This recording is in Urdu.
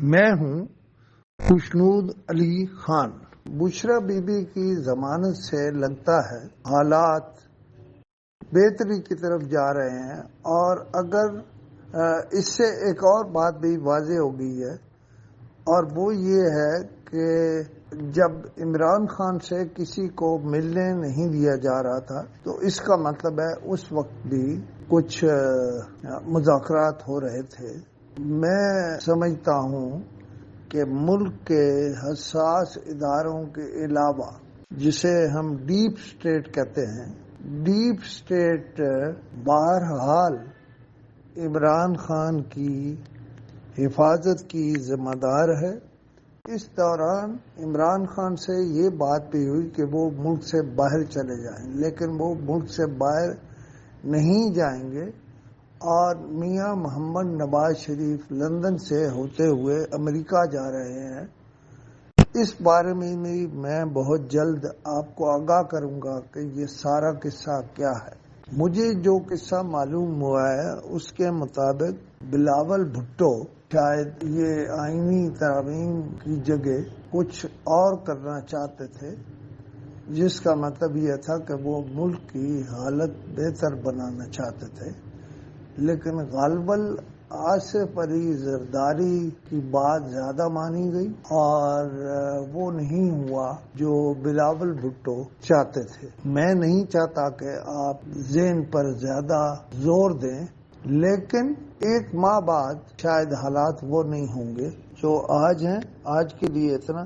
میں ہوں خوشنود علی خان۔ بشرا بی بی کی ضمانت سے لگتا ہے حالات بہتری کی طرف جا رہے ہیں، اور اگر اس سے ایک اور بات بھی واضح ہو گئی ہے، اور وہ یہ ہے کہ جب عمران خان سے کسی کو ملنے نہیں دیا جا رہا تھا تو اس کا مطلب ہے اس وقت بھی کچھ مذاکرات ہو رہے تھے۔ میں سمجھتا ہوں کہ ملک کے حساس اداروں کے علاوہ، جسے ہم ڈیپ اسٹیٹ کہتے ہیں، ڈیپ اسٹیٹ بہرحال عمران خان کی حفاظت کی ذمہ دار ہے۔ اس دوران عمران خان سے یہ بات بھی ہوئی کہ وہ ملک سے باہر چلے جائیں، لیکن وہ ملک سے باہر نہیں جائیں گے، اور میاں محمد نواز شریف لندن سے ہوتے ہوئے امریکہ جا رہے ہیں۔ اس بارے میں میں بہت جلد آپ کو آگاہ کروں گا کہ یہ سارا قصہ کیا ہے۔ مجھے جو قصہ معلوم ہوا ہے اس کے مطابق بلاول بھٹو شاید یہ آئینی ترامیم کی جگہ کچھ اور کرنا چاہتے تھے، جس کا مطلب یہ تھا کہ وہ ملک کی حالت بہتر بنانا چاہتے تھے، لیکن غالباً آصف علی زرداری کی بات زیادہ مانی گئی اور وہ نہیں ہوا جو بلاول بھٹو چاہتے تھے۔ میں نہیں چاہتا کہ آپ ذہن پر زیادہ زور دیں، لیکن ایک ماہ بعد شاید حالات وہ نہیں ہوں گے جو آج ہیں۔ آج کے لیے اتنا۔